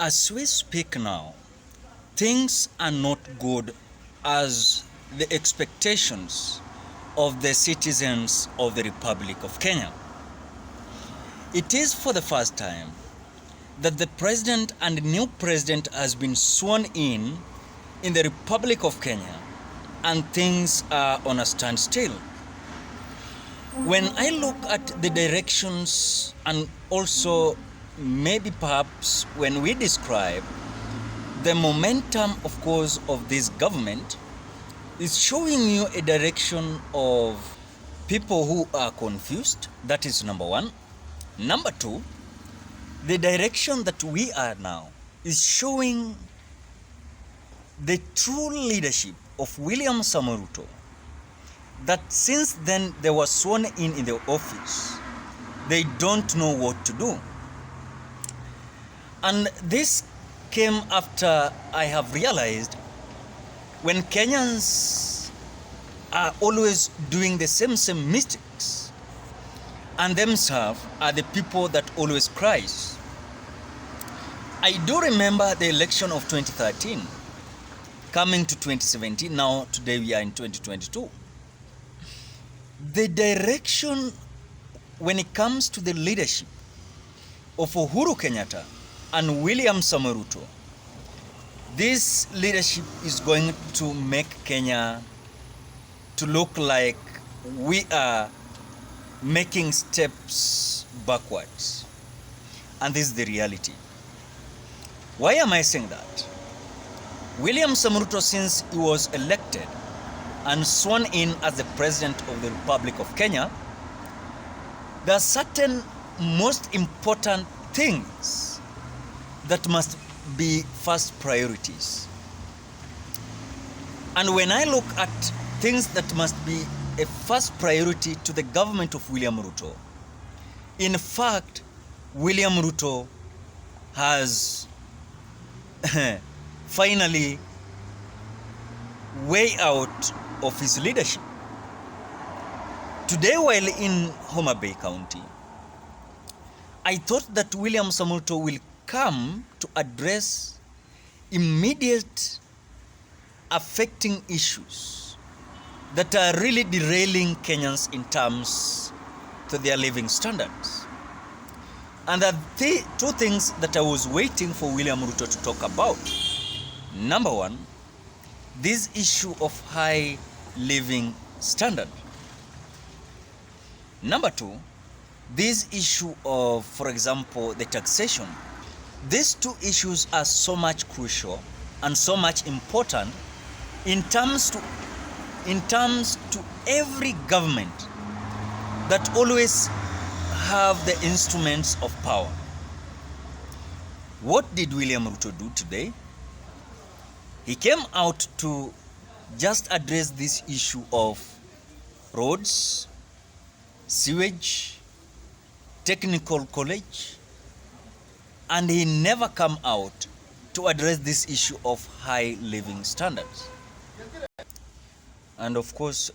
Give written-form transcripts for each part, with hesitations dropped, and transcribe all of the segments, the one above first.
As we speak now, things are not good as the expectations of the citizens of the Republic of Kenya. It is for the first time that the president and new president has been sworn in the Republic of Kenya, and things are on a standstill. When I look at the directions and also maybe perhaps when we describe the momentum, of course, of this government, is showing you a direction of people who are confused. That is number one. Number two, the direction that we are now is showing the true leadership of William Samoei Ruto, that since then they were sworn in the office, they don't know what to do. And this came after I have realized when Kenyans are always doing the same mistakes, and themselves are the people that always cries. I do remember the election of 2013 coming to 2017. Now today we are in 2022. The direction when it comes to the leadership of Uhuru Kenyatta and William Samoei Ruto, this leadership is going to make Kenya to look like we are making steps backwards. And this is the reality. Why am I saying that? William Samoei Ruto, since he was elected and sworn in as the president of the Republic of Kenya, there are certain most important things that must be first priorities. And when I look at things that must be a first priority to the government of William Ruto, in fact, William Ruto has finally way out of his leadership. Today, while in Homa Bay County, I thought that William Samoei Ruto will come to address immediate affecting issues that are really derailing Kenyans in terms to their living standards. And there are two things that I was waiting for William Ruto to talk about. Number one, this issue of high living standard. Number two, this issue of, for example, the taxation. These two issues are so much crucial and so much important in terms to every government that always have the instruments of power. What did William Ruto do today? He came out to just address this issue of roads, sewage, technical college, and he never come out to address this issue of high living standards. And of course,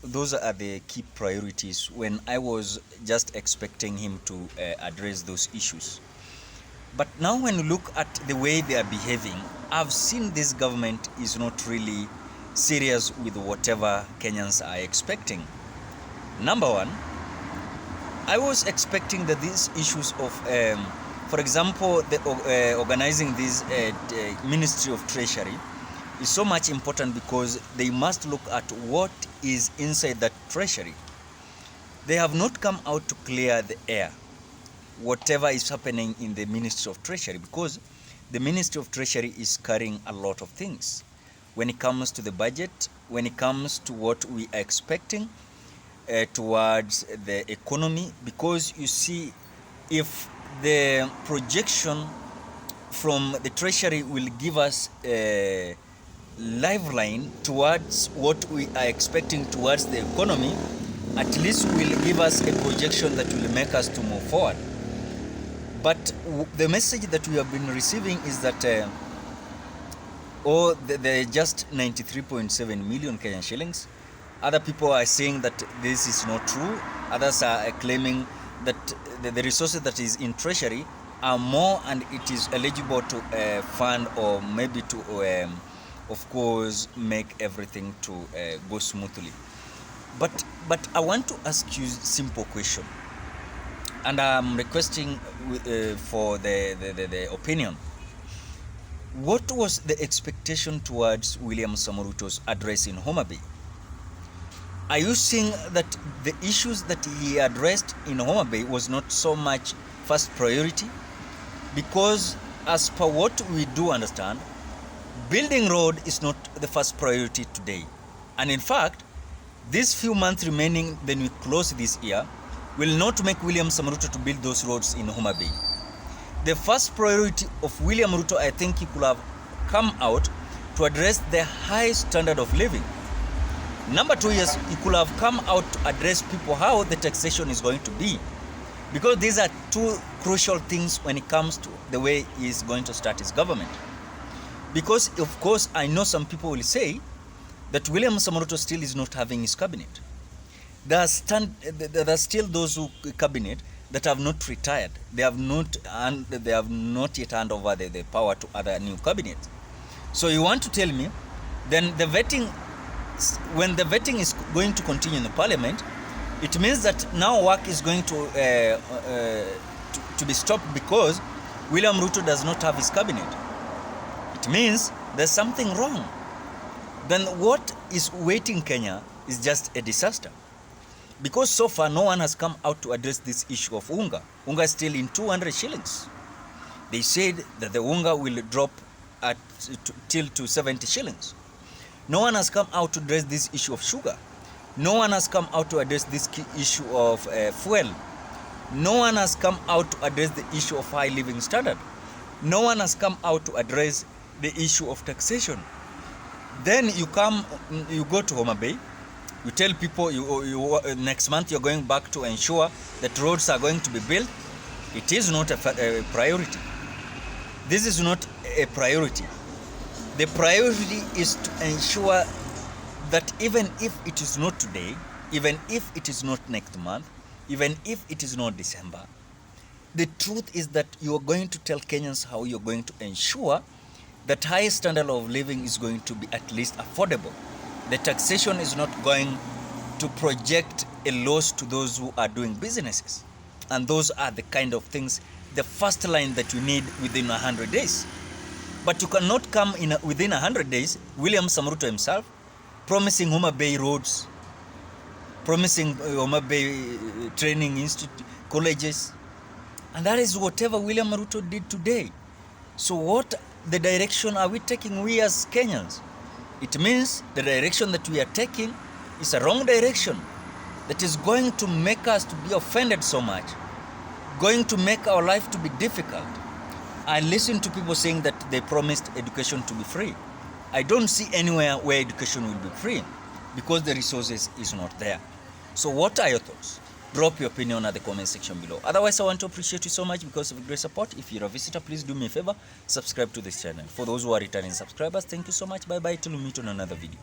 those are the key priorities when I was just expecting him to address those issues. But now when you look at the way they are behaving, I've seen this government is not really serious with whatever Kenyans are expecting. Number one, I was expecting that these issues of, for example, organizing this Ministry of Treasury is so much important because they must look at what is inside that treasury. They have not come out to clear the air, whatever is happening in the Ministry of Treasury, because the Ministry of Treasury is carrying a lot of things when it comes to the budget, when it comes to what we are expecting towards the economy. Because you see, if the projection from the Treasury will give us a lifeline towards what we are expecting towards the economy, at least will give us a projection that will make us to move forward. But the message that we have been receiving is that the just 93.7 million Kenyan shillings. Other people are saying that this is not true. Others are claiming that the resources that is in treasury are more and it is eligible to fund or maybe to of course make everything to go smoothly. But I want to ask you a simple question, and I'm requesting for the opinion. What was the expectation towards William Samoei Ruto's address in Homa Bay? Are you saying that the issues that he addressed in Homa Bay was not so much first priority? Because as per what we do understand, building road is not the first priority today. And in fact, these few months remaining, then we close this year, will not make William Samoei Ruto to build those roads in Homa Bay. The first priority of William Ruto, I think he could have come out to address the high standard of living. Number two, yes, he could have come out to address people how the taxation is going to be. Because these are two crucial things when it comes to the way he is going to start his government. Because, of course, I know some people will say that William Samoei Ruto still is not having his cabinet. There are still those who cabinet that have not retired. They have not yet handed over the power to other new cabinets. So you want to tell me, then the vetting, when the vetting is going to continue in the parliament, it means that now work is going to be stopped because William Ruto does not have his cabinet. It means there's something wrong. Then what is waiting Kenya is just a disaster. Because so far no one has come out to address this issue of unga. Unga is still in 200 shillings. They said that the unga will drop till to 70 shillings. No one has come out to address this issue of sugar. No one has come out to address this issue of fuel. No one has come out to address the issue of high living standard. No one has come out to address the issue of taxation. Then you go to Homa Bay, you tell people next month you're going back to ensure that roads are going to be built. It is not a priority. This is not a priority. The priority is to ensure that even if it is not today, even if it is not next month, even if it is not December, the truth is that you are going to tell Kenyans how you're going to ensure that high standard of living is going to be at least affordable. The taxation is not going to project a loss to those who are doing businesses. And those are the kind of things, the first line that you need within 100 days. But you cannot come within 100 days, William Samoei Ruto himself, promising Homa Bay roads, promising Homa Bay training institute, colleges. And that is whatever William Ruto did today. So what the direction are we taking, we as Kenyans? It means the direction that we are taking is a wrong direction that is going to make us to be offended so much, going to make our life to be difficult. I listen to people saying that they promised education to be free. I don't see anywhere where education will be free because the resources is not there. So what are your thoughts? Drop your opinion at the comment section below. Otherwise, I want to appreciate you so much because of your great support. If you're a visitor, please do me a favor, subscribe to this channel. For those who are returning subscribers, thank you so much. Bye bye till we meet on another video.